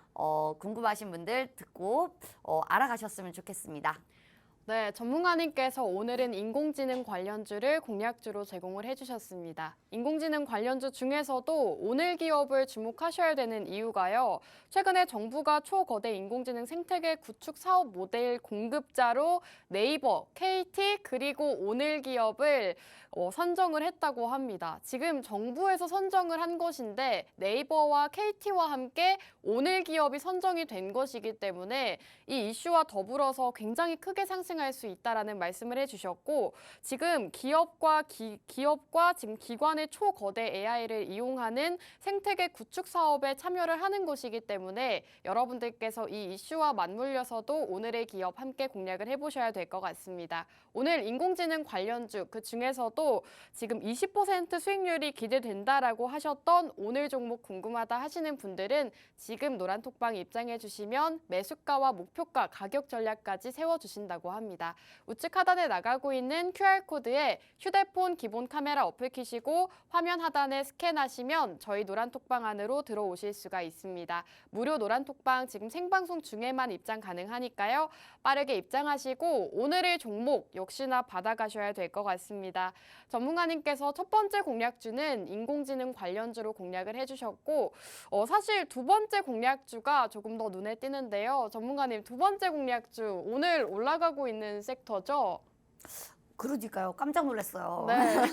궁금하신 분들 듣고 알아가셨으면 좋겠습니다. 네, 전문가님께서 오늘은 인공지능 관련주를 공략주로 제공을 해주셨습니다. 인공지능 관련주 중에서도 오늘 기업을 주목하셔야 되는 이유가요. 최근에 정부가 초거대 인공지능 생태계 구축 사업 모델 공급자로 네이버, KT 그리고 오늘 기업을 선정을 했다고 합니다. 지금 정부에서 선정을 한 것인데 네이버와 KT와 함께 오늘 기업이 선정이 된 것이기 때문에 이 이슈와 더불어서 굉장히 크게 상승할 수 있다라는 말씀을 해주셨고 지금 기업과 지금 기관의 초거대 AI를 이용하는 생태계 구축 사업에 참여를 하는 것이기 때문에 여러분들께서 이 이슈와 맞물려서도 오늘의 기업 함께 공략을 해보셔야 될 것 같습니다. 오늘 인공지능 관련주 그 중에서도 지금 20% 수익률이 기대된다라고 하셨던 오늘 종목 궁금하다 하시는 분들은 지금 노란톡방 입장해 주시면 매수가와 목표가, 가격 전략까지 세워주신다고 합니다. 우측 하단에 나가고 있는 QR코드에 휴대폰 기본 카메라 어플 키시고 화면 하단에 스캔하시면 저희 노란톡방 안으로 들어오실 수가 있습니다. 무료 노란톡방 지금 생방송 중에만 입장 가능하니까요. 빠르게 입장하시고 오늘의 종목 역시나 받아가셔야 될 것 같습니다. 전문가님께서 첫 번째 공략주는 인공지능 관련주로 공략을 해주셨고 사실 두 번째 공략주가 조금 더 눈에 띄는데요. 전문가님 두 번째 공략주 오늘 올라가고 있는 섹터죠? 그러니까요. 깜짝 놀랐어요. 네.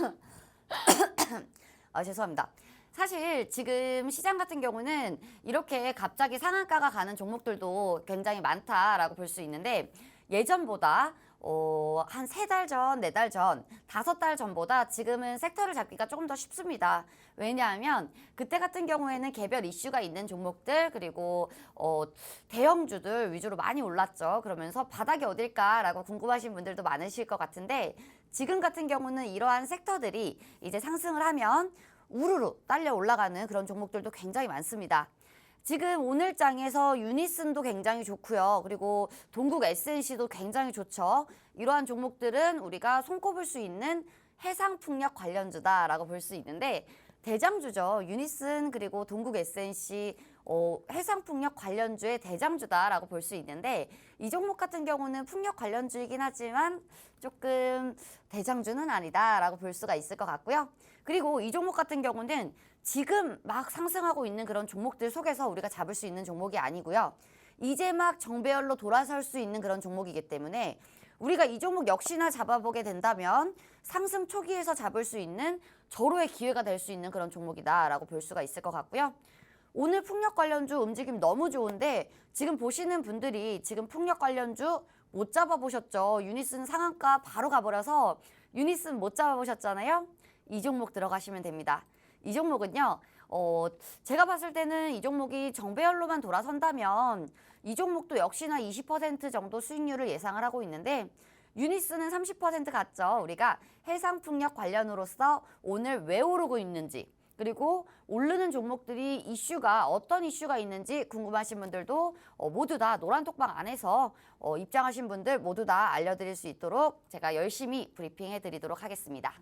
죄송합니다. 사실 지금 시장 같은 경우는 이렇게 갑자기 상한가가 가는 종목들도 굉장히 많다라고 볼 수 있는데 예전보다 한 3달 전, 4달 전, 5달 전보다 지금은 섹터를 잡기가 조금 더 쉽습니다. 왜냐하면 그때 같은 경우에는 개별 이슈가 있는 종목들 그리고 대형주들 위주로 많이 올랐죠. 그러면서 바닥이 어딜까라고 궁금하신 분들도 많으실 것 같은데 지금 같은 경우는 이러한 섹터들이 이제 상승을 하면 우르르 딸려 올라가는 그런 종목들도 굉장히 많습니다. 지금 오늘장에서 유니슨도 굉장히 좋고요. 그리고 동국 SNC도 굉장히 좋죠. 이러한 종목들은 우리가 손꼽을 수 있는 해상풍력 관련주다라고 볼 수 있는데 대장주죠. 유니슨 그리고 동국 SNC 해상풍력 관련주의 대장주다라고 볼 수 있는데 이 종목 같은 경우는 풍력 관련주이긴 하지만 조금 대장주는 아니다라고 볼 수가 있을 것 같고요. 그리고 이 종목 같은 경우는 지금 막 상승하고 있는 그런 종목들 속에서 우리가 잡을 수 있는 종목이 아니고요. 이제 막 정배열로 돌아설 수 있는 그런 종목이기 때문에 우리가 이 종목 역시나 잡아보게 된다면 상승 초기에서 잡을 수 있는 절호의 기회가 될 수 있는 그런 종목이다라고 볼 수가 있을 것 같고요. 오늘 풍력 관련주 움직임 너무 좋은데 지금 보시는 분들이 지금 풍력 관련주 못 잡아보셨죠? 유니슨 상한가 바로 가버려서 유니슨 못 잡아보셨잖아요? 이 종목 들어가시면 됩니다. 이 종목은요. 제가 봤을 때는 이 종목이 정배열로만 돌아선다면 이 종목도 역시나 20% 정도 수익률을 예상을 하고 있는데 유니스는 30% 갔죠. 우리가 해상풍력 관련으로서 오늘 왜 오르고 있는지 그리고 오르는 종목들이 이슈가 어떤 이슈가 있는지 궁금하신 분들도 모두 다 노란톡방 안에서 입장하신 분들 모두 다 알려드릴 수 있도록 제가 열심히 브리핑해 드리도록 하겠습니다.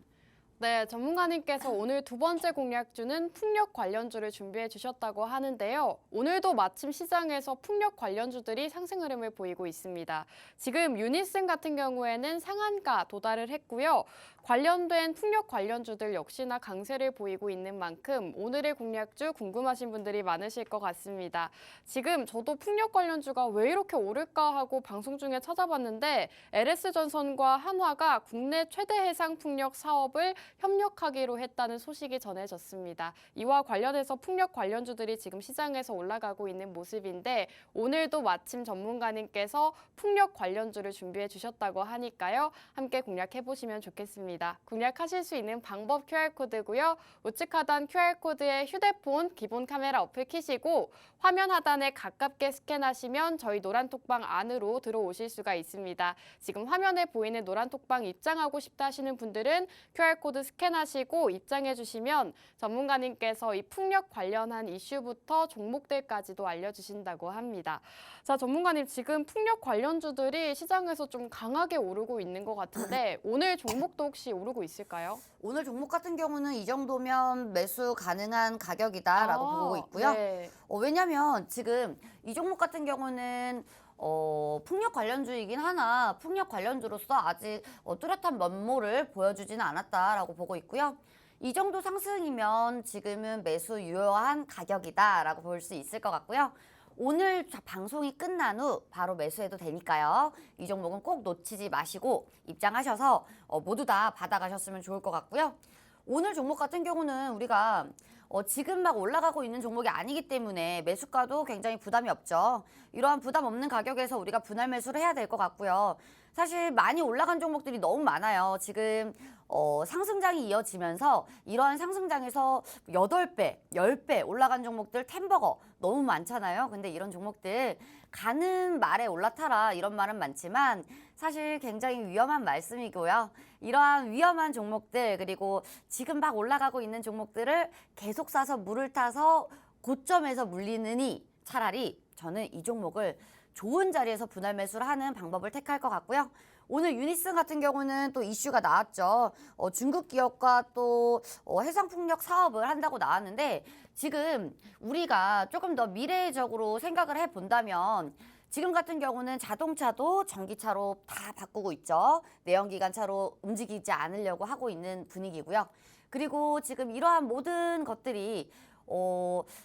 네, 전문가님께서 오늘 두 번째 공략주는 풍력 관련주를 준비해 주셨다고 하는데요. 오늘도 마침 시장에서 풍력 관련주들이 상승 흐름을 보이고 있습니다. 지금 유니슨 같은 경우에는 상한가 도달을 했고요. 관련된 풍력 관련주들 역시나 강세를 보이고 있는 만큼 오늘의 공략주 궁금하신 분들이 많으실 것 같습니다. 지금 저도 풍력 관련주가 왜 이렇게 오를까 하고 방송 중에 찾아봤는데 LS전선과 한화가 국내 최대 해상 풍력 사업을 협력하기로 했다는 소식이 전해졌습니다. 이와 관련해서 풍력 관련주들이 지금 시장에서 올라가고 있는 모습인데 오늘도 마침 전문가님께서 풍력 관련주를 준비해 주셨다고 하니까요. 함께 공략해 보시면 좋겠습니다. 공략하실 수 있는 방법 QR코드고요. 우측 하단 QR코드에 휴대폰 기본 카메라 어플 키시고 화면 하단에 가깝게 스캔하시면 저희 노란톡방 안으로 들어오실 수가 있습니다. 지금 화면에 보이는 노란톡방 입장하고 싶다 하시는 분들은 QR코드 스캔하시고 입장해 주시면 전문가님께서 이 풍력 관련한 이슈부터 종목들까지도 알려주신다고 합니다. 자, 전문가님 지금 풍력 관련주들이 시장에서 좀 강하게 오르고 있는 것 같은데 오늘 종목도 혹시 오르고 있을까요? 오늘 종목 같은 경우는 이 정도면 매수 가능한 가격이다라고 보고 있고요. 네. 왜냐하면 지금 이 종목 같은 경우는 풍력 관련주이긴 하나 풍력 관련주로서 아직 뚜렷한 면모를 보여주지는 않았다라고 보고 있고요. 이 정도 상승이면 지금은 매수 유효한 가격이다라고 볼 수 있을 것 같고요. 오늘 방송이 끝난 후 바로 매수해도 되니까요. 이 종목은 꼭 놓치지 마시고 입장하셔서 모두 다 받아가셨으면 좋을 것 같고요. 오늘 종목 같은 경우는 우리가 지금 막 올라가고 있는 종목이 아니기 때문에 매수가도 굉장히 부담이 없죠. 이러한 부담 없는 가격에서 우리가 분할 매수를 해야 될 것 같고요. 사실 많이 올라간 종목들이 너무 많아요. 지금 상승장이 이어지면서 이러한 상승장에서 8배, 10배 올라간 종목들 템버거 너무 많잖아요. 근데 이런 종목들 가는 말에 올라타라 이런 말은 많지만 사실 굉장히 위험한 말씀이고요. 이러한 위험한 종목들 그리고 지금 막 올라가고 있는 종목들을 계속 사서 물을 타서 고점에서 물리느니 차라리 저는 이 종목을 좋은 자리에서 분할 매수를 하는 방법을 택할 것 같고요. 오늘 유니슨 같은 경우는 또 이슈가 나왔죠. 중국 기업과 또 해상풍력 사업을 한다고 나왔는데 지금 우리가 조금 더 미래적으로 생각을 해본다면 지금 같은 경우는 자동차도 전기차로 다 바꾸고 있죠. 내연기관차로 움직이지 않으려고 하고 있는 분위기고요. 그리고 지금 이러한 모든 것들이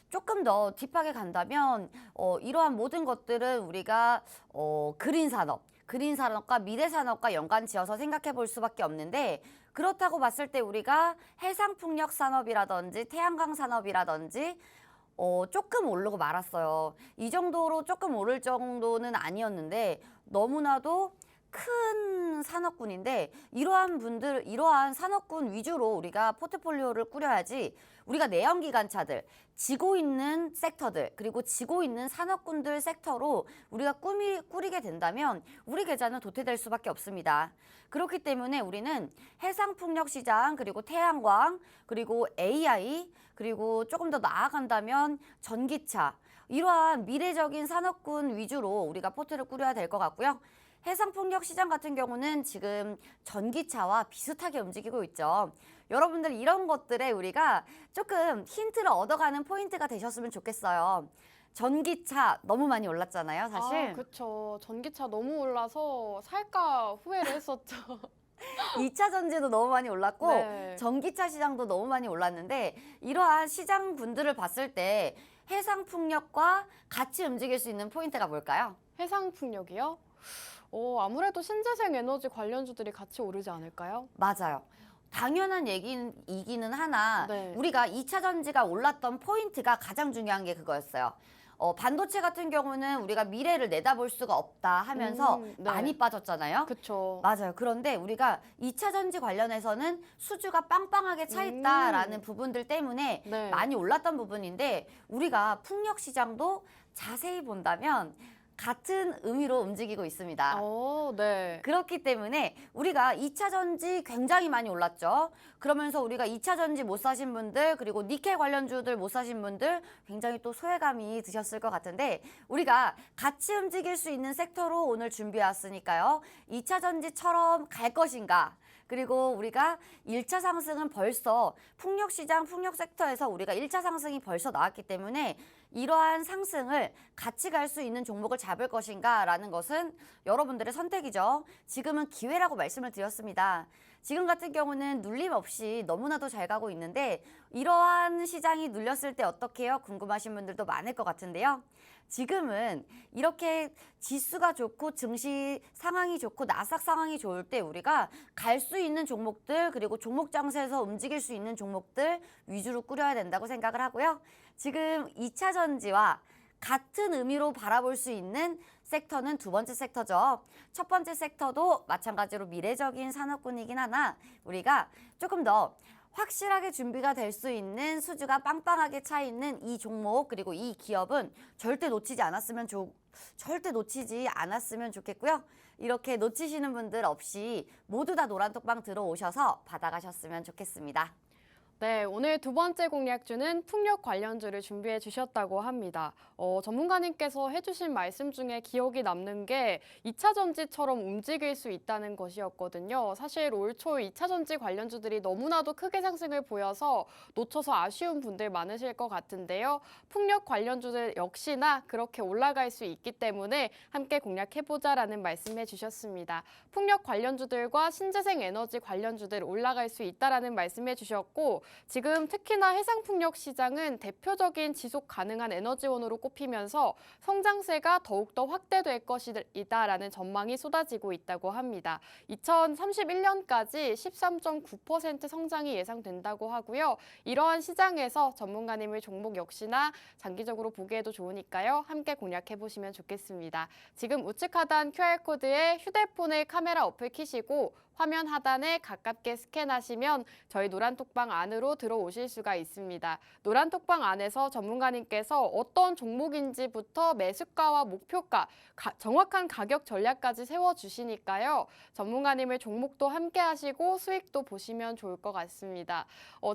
조금 더 딥하게 간다면 이러한 모든 것들은 우리가 그린 산업과 미래 산업과 연관 지어서 생각해 볼 수밖에 없는데 그렇다고 봤을 때 우리가 해상풍력 산업이라든지 태양광 산업이라든지 조금 오르고 말았어요. 이 정도로 조금 오를 정도는 아니었는데 너무나도 큰 산업군인데 이러한 산업군 위주로 우리가 포트폴리오를 꾸려야지 우리가 내연기관차들, 지고 있는 섹터들 그리고 지고 있는 산업군들 섹터로 우리가 꾸리게 된다면 우리 계좌는 도태될 수밖에 없습니다. 그렇기 때문에 우리는 해상풍력 시장 그리고 태양광 그리고 AI 그리고 조금 더 나아간다면 전기차 이러한 미래적인 산업군 위주로 우리가 포트를 꾸려야 될 것 같고요. 해상풍력 시장 같은 경우는 지금 전기차와 비슷하게 움직이고 있죠. 여러분들 이런 것들에 우리가 조금 힌트를 얻어가는 포인트가 되셨으면 좋겠어요. 전기차 너무 많이 올랐잖아요, 사실. 그렇죠. 전기차 너무 올라서 살까 후회를 했었죠. 2차 전지도 너무 많이 올랐고 네. 전기차 시장도 너무 많이 올랐는데 이러한 시장 분들을 봤을 때 해상풍력과 같이 움직일 수 있는 포인트가 뭘까요? 해상풍력이요? 아무래도 신재생 에너지 관련주들이 같이 오르지 않을까요? 맞아요. 당연한 얘기이기는 하나 네. 우리가 2차 전지가 올랐던 포인트가 가장 중요한 게 그거였어요. 반도체 같은 경우는 우리가 미래를 내다볼 수가 없다 하면서 네. 많이 빠졌잖아요. 그렇죠. 맞아요. 그런데 우리가 2차 전지 관련해서는 수주가 빵빵하게 차 있다라는 부분들 때문에 네. 많이 올랐던 부분인데 우리가 풍력 시장도 자세히 본다면 같은 의미로 움직이고 있습니다. 네. 그렇기 때문에 우리가 2차 전지 굉장히 많이 올랐죠. 그러면서 우리가 2차 전지 못 사신 분들 그리고 니켈 관련주들 못 사신 분들 굉장히 또 소외감이 드셨을 것 같은데 우리가 같이 움직일 수 있는 섹터로 오늘 준비해 왔으니까요. 2차 전지처럼 갈 것인가? 그리고 우리가 1차 상승은 벌써 풍력시장, 풍력섹터에서 우리가 1차 상승이 벌써 나왔기 때문에 이러한 상승을 같이 갈 수 있는 종목을 잡을 것인가 라는 것은 여러분들의 선택이죠. 지금은 기회라고 말씀을 드렸습니다. 지금 같은 경우는 눌림 없이 너무나도 잘 가고 있는데 이러한 시장이 눌렸을 때 어떻게 해요? 궁금하신 분들도 많을 것 같은데요. 지금은 이렇게 지수가 좋고 증시 상황이 좋고 나스닥 상황이 좋을 때 우리가 갈 수 있는 종목들 그리고 종목 장세에서 움직일 수 있는 종목들 위주로 꾸려야 된다고 생각을 하고요. 지금 2차 전지와 같은 의미로 바라볼 수 있는 섹터는 두 번째 섹터죠. 첫 번째 섹터도 마찬가지로 미래적인 산업군이긴 하나 우리가 조금 더 확실하게 준비가 될 수 있는 수주가 빵빵하게 차 있는 이 종목 그리고 이 기업은 절대 놓치지 않았으면 좋겠고요. 이렇게 놓치시는 분들 없이 모두 다 노란톡방 들어오셔서 받아가셨으면 좋겠습니다. 네, 오늘 두 번째 공략주는 풍력 관련주를 준비해 주셨다고 합니다. 전문가님께서 해주신 말씀 중에 기억이 남는 게 2차 전지처럼 움직일 수 있다는 것이었거든요. 사실 올 초 2차 전지 관련주들이 너무나도 크게 상승을 보여서 놓쳐서 아쉬운 분들 많으실 것 같은데요. 풍력 관련주들 역시나 그렇게 올라갈 수 있기 때문에 함께 공략해보자라는 말씀해 주셨습니다. 풍력 관련주들과 신재생 에너지 관련주들 올라갈 수 있다라는 말씀해 주셨고 지금 특히나 해상풍력 시장은 대표적인 지속 가능한 에너지원으로 꼽히면서 성장세가 더욱더 확대될 것이다라는 전망이 쏟아지고 있다고 합니다. 2031년까지 13.9% 성장이 예상된다고 하고요. 이러한 시장에서 전문가님의 종목 역시나 장기적으로 보기에도 좋으니까요. 함께 공략해보시면 좋겠습니다. 지금 우측 하단 QR코드에 휴대폰의 카메라 어플 키시고 화면 하단에 가깝게 스캔하시면 저희 노란톡방 안으로 들어오실 수가 있습니다. 노란톡방 안에서 전문가님께서 어떤 종목인지부터 매수가와 목표가, 정확한 가격 전략까지 세워주시니까요. 전문가님의 종목도 함께 하시고 수익도 보시면 좋을 것 같습니다.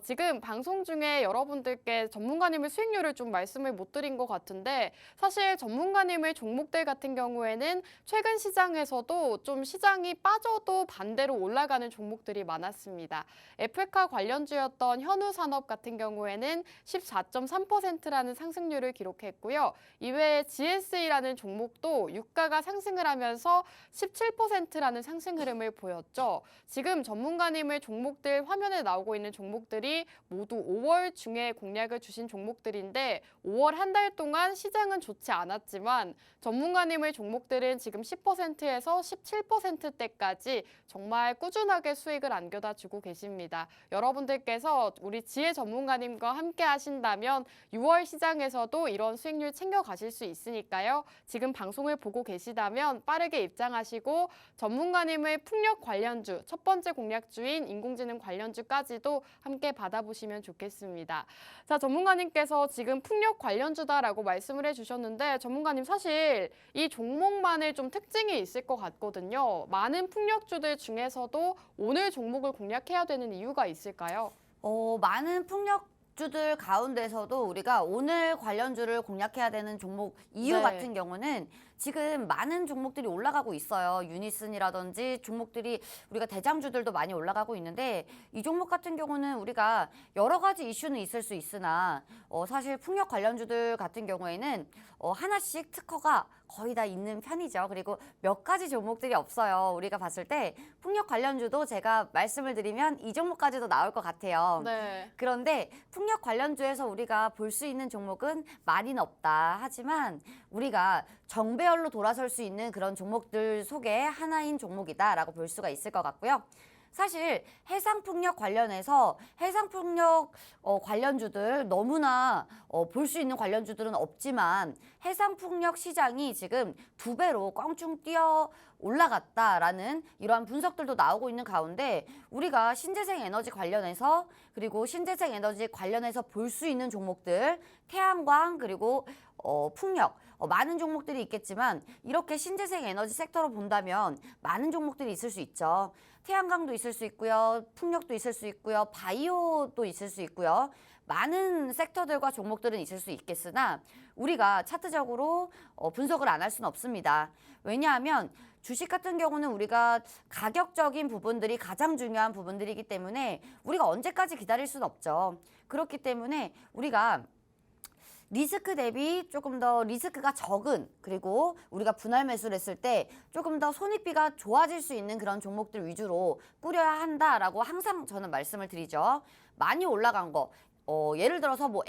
지금 방송 중에 여러분들께 전문가님의 수익률을 좀 말씀을 못 드린 것 같은데 사실 전문가님의 종목들 같은 경우에는 최근 시장에서도 좀 시장이 빠져도 반대로 올라가는 종목들이 많았습니다. 애플카 관련주였던 현우산업 같은 경우에는 14.3%라는 상승률을 기록했고요. 이외에 GSE라는 종목도 유가가 상승을 하면서 17%라는 상승 흐름을 보였죠. 지금 전문가님의 종목들 화면에 나오고 있는 종목들이 모두 5월 중에 공략을 주신 종목들인데 5월 한 달 동안 시장은 좋지 않았지만 전문가님의 종목들은 지금 10%에서 17%대까지 정말 꾸준하게 수익을 안겨다 주고 계십니다. 여러분들께서 우리 지혜 전문가님과 함께 하신다면 6월 시장에서도 이런 수익률 챙겨가실 수 있으니까요. 지금 방송을 보고 계시다면 빠르게 입장하시고 전문가님의 풍력 관련주, 첫 번째 공략주인 인공지능 관련주까지도 함께 받아보시면 좋겠습니다. 자, 전문가님께서 지금 풍력 관련주다라고 말씀을 해주셨는데 전문가님 사실 이 종목만의 좀 특징이 있을 것 같거든요. 많은 풍력주들 중에서도 오늘 종목을 공략해야 되는 이유가 있을까요? 많은 풍력주들 가운데서도 우리가 오늘 관련주를 공략해야 되는 종목 이유 네. 같은 경우는 지금 많은 종목들이 올라가고 있어요. 유니슨이라든지 종목들이 우리가 대장주들도 많이 올라가고 있는데 이 종목 같은 경우는 우리가 여러 가지 이슈는 있을 수 있으나 사실 풍력 관련주들 같은 경우에는 하나씩 특허가 거의 다 있는 편이죠. 그리고 몇 가지 종목들이 없어요. 우리가 봤을 때 풍력 관련주도 제가 말씀을 드리면 이 종목까지도 나올 것 같아요. 네. 그런데 풍력 관련주에서 우리가 볼 수 있는 종목은 많이는 없다. 하지만 우리가 정배열로 돌아설 수 있는 그런 종목들 속에 하나인 종목이다라고 볼 수가 있을 것 같고요. 사실 해상풍력 관련해서 해상풍력 관련주들 너무나 볼 수 있는 관련주들은 없지만 해상풍력 시장이 지금 2배로 껑충 뛰어 올라갔다라는 이러한 분석들도 나오고 있는 가운데 우리가 신재생 에너지 관련해서 그리고 신재생 에너지 관련해서 볼 수 있는 종목들 태양광 그리고 풍력 많은 종목들이 있겠지만 이렇게 신재생 에너지 섹터로 본다면 많은 종목들이 있을 수 있죠. 태양광도 있을 수 있고요. 풍력도 있을 수 있고요. 바이오도 있을 수 있고요. 많은 섹터들과 종목들은 있을 수 있겠으나 우리가 차트적으로 분석을 안 할 수는 없습니다. 왜냐하면 주식 같은 경우는 우리가 가격적인 부분들이 가장 중요한 부분들이기 때문에 우리가 언제까지 기다릴 수는 없죠. 그렇기 때문에 우리가 리스크 대비 조금 더 리스크가 적은 그리고 우리가 분할 매수를 했을 때 조금 더 손익비가 좋아질 수 있는 그런 종목들 위주로 꾸려야 한다라고 항상 저는 말씀을 드리죠. 많이 올라간 거 예를 들어서 뭐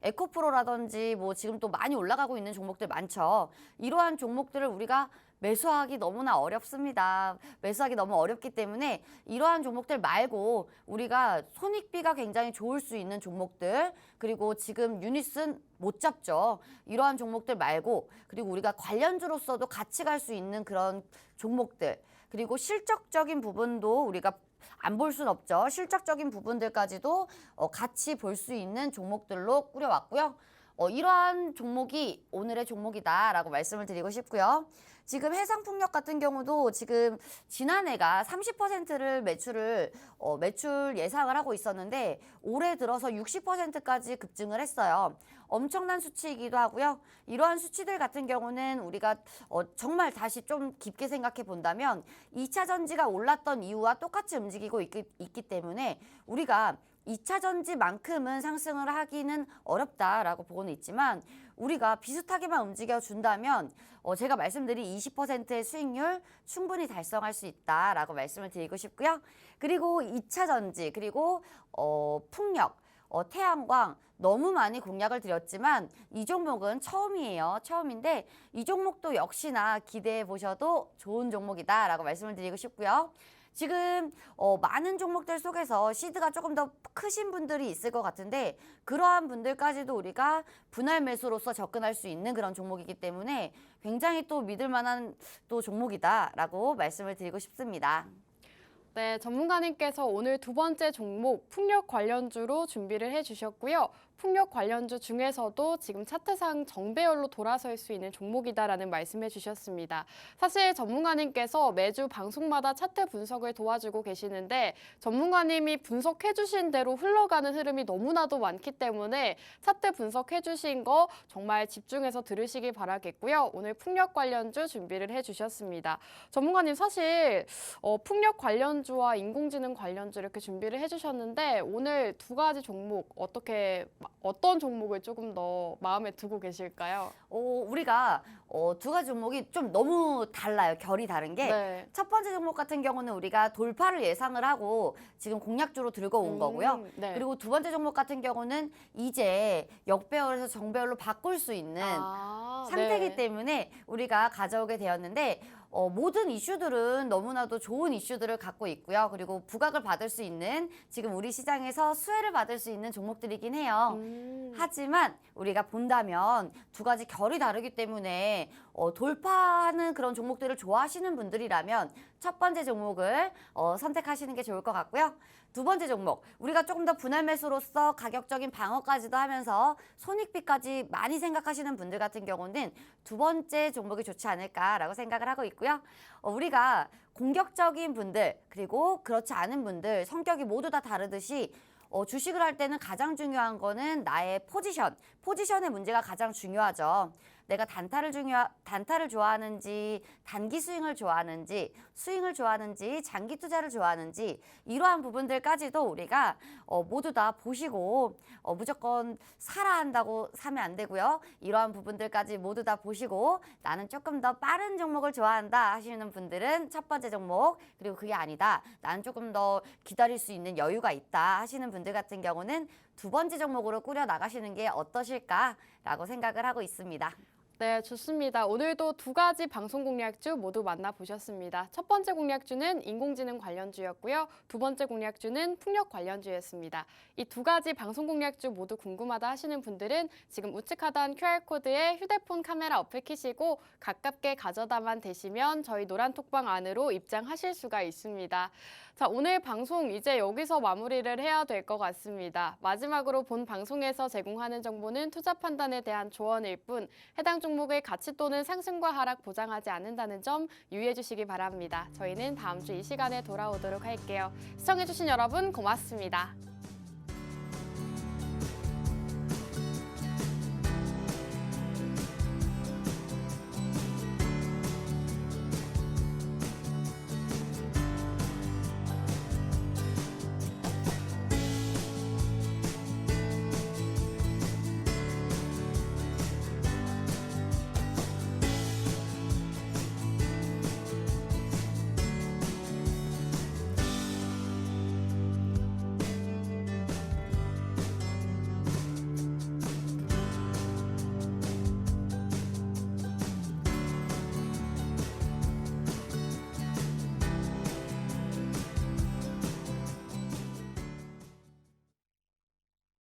에코프로라든지 뭐 지금 또 많이 올라가고 있는 종목들 많죠. 이러한 종목들을 우리가 매수하기 너무나 어렵습니다. 매수하기 너무 어렵기 때문에 이러한 종목들 말고 우리가 손익비가 굉장히 좋을 수 있는 종목들 그리고 지금 유닛은 못 잡죠. 이러한 종목들 말고 그리고 우리가 관련주로서도 같이 갈 수 있는 그런 종목들 그리고 실적적인 부분도 우리가 안 볼 수는 없죠. 실적적인 부분들까지도 같이 볼 수 있는 종목들로 꾸려왔고요. 이러한 종목이 오늘의 종목이다라고 말씀을 드리고 싶고요. 지금 해상풍력 같은 경우도 지금 지난해가 30%를 매출 예상을 하고 있었는데 올해 들어서 60%까지 급증을 했어요. 엄청난 수치이기도 하고요. 이러한 수치들 같은 경우는 우리가 정말 다시 좀 깊게 생각해 본다면 2차 전지가 올랐던 이유와 똑같이 움직이고 있기 때문에 우리가 2차 전지만큼은 상승을 하기는 어렵다라고 보고는 있지만 우리가 비슷하게만 움직여준다면 제가 말씀드린 20%의 수익률 충분히 달성할 수 있다라고 말씀을 드리고 싶고요. 그리고 2차 전지 그리고 풍력, 태양광 너무 많이 공략을 드렸지만 이 종목은 처음이에요. 처음인데 이 종목도 역시나 기대해 보셔도 좋은 종목이다라고 말씀을 드리고 싶고요. 지금 많은 종목들 속에서 시드가 조금 더 크신 분들이 있을 것 같은데 그러한 분들까지도 우리가 분할 매수로서 접근할 수 있는 그런 종목이기 때문에 굉장히 또 믿을 만한 또 종목이다라고 말씀을 드리고 싶습니다. 네, 전문가님께서 오늘 2번째 종목 풍력 관련주로 준비를 해주셨고요. 풍력 관련주 중에서도 지금 차트상 정배열로 돌아설 수 있는 종목이다라는 말씀해 주셨습니다. 사실 전문가님께서 매주 방송마다 차트 분석을 도와주고 계시는데 전문가님이 분석해 주신 대로 흘러가는 흐름이 너무나도 많기 때문에 차트 분석해 주신 거 정말 집중해서 들으시기 바라겠고요. 오늘 풍력 관련주 준비를 해 주셨습니다. 전문가님 사실 풍력 관련주와 인공지능 관련주 이렇게 준비를 해 주셨는데 오늘 2가지 종목 어떤 종목을 조금 더 마음에 두고 계실까요? 우리가 2가지 종목이 좀 너무 달라요. 결이 다른 게. 네. 첫 번째 종목 같은 경우는 우리가 돌파를 예상을 하고 지금 공략주로 들고 온 거고요. 네. 그리고 2번째 종목 같은 경우는 이제 역배열에서 정배열로 바꿀 수 있는 상태이기 네. 때문에 우리가 가져오게 되었는데 모든 이슈들은 너무나도 좋은 이슈들을 갖고 있고요. 그리고 부각을 받을 수 있는 지금 우리 시장에서 수혜를 받을 수 있는 종목들이긴 해요. 하지만 우리가 본다면 2가지 결이 다르기 때문에 돌파하는 그런 종목들을 좋아하시는 분들이라면 첫 번째 종목을 선택하시는 게 좋을 것 같고요. 2번째 종목, 우리가 조금 더 분할 매수로서 가격적인 방어까지도 하면서 손익비까지 많이 생각하시는 분들 같은 경우는 2번째 종목이 좋지 않을까라고 생각을 하고 있고요. 우리가 공격적인 분들 그리고 그렇지 않은 분들 성격이 모두 다 다르듯이 주식을 할 때는 가장 중요한 거는 나의 포지션의 문제가 가장 중요하죠. 내가 단타를 좋아하는지, 단기 스윙을 좋아하는지, 스윙을 좋아하는지, 장기 투자를 좋아하는지 이러한 부분들까지도 우리가 모두 다 보시고 무조건 사라 한다고 사면 안 되고요. 이러한 부분들까지 모두 다 보시고 나는 조금 더 빠른 종목을 좋아한다 하시는 분들은 첫 번째 종목, 그리고 그게 아니다. 나는 조금 더 기다릴 수 있는 여유가 있다 하시는 분들 같은 경우는 2번째 종목으로 꾸려 나가시는 게 어떠실까라고 생각을 하고 있습니다. 네, 좋습니다. 오늘도 두 가지 방송 공략주 모두 만나보셨습니다. 첫 번째 공략주는 인공지능 관련주였고요. 두 번째 공략주는 풍력 관련주였습니다. 이 두 가지 방송 공략주 모두 궁금하다 하시는 분들은 지금 우측 하단 QR코드에 휴대폰 카메라 어플 켜시고 가깝게 가져다만 대시면 저희 노란 톡방 안으로 입장하실 수가 있습니다. 자, 오늘 방송 이제 여기서 마무리를 해야 될 것 같습니다. 마지막으로 본 방송에서 제공하는 정보는 투자 판단에 대한 조언일 뿐 해당 종목의 가치 또는 상승과 하락 보장하지 않는다는 점 유의해 주시기 바랍니다. 저희는 다음 주 이 시간에 돌아오도록 할게요. 시청해 주신 여러분 고맙습니다.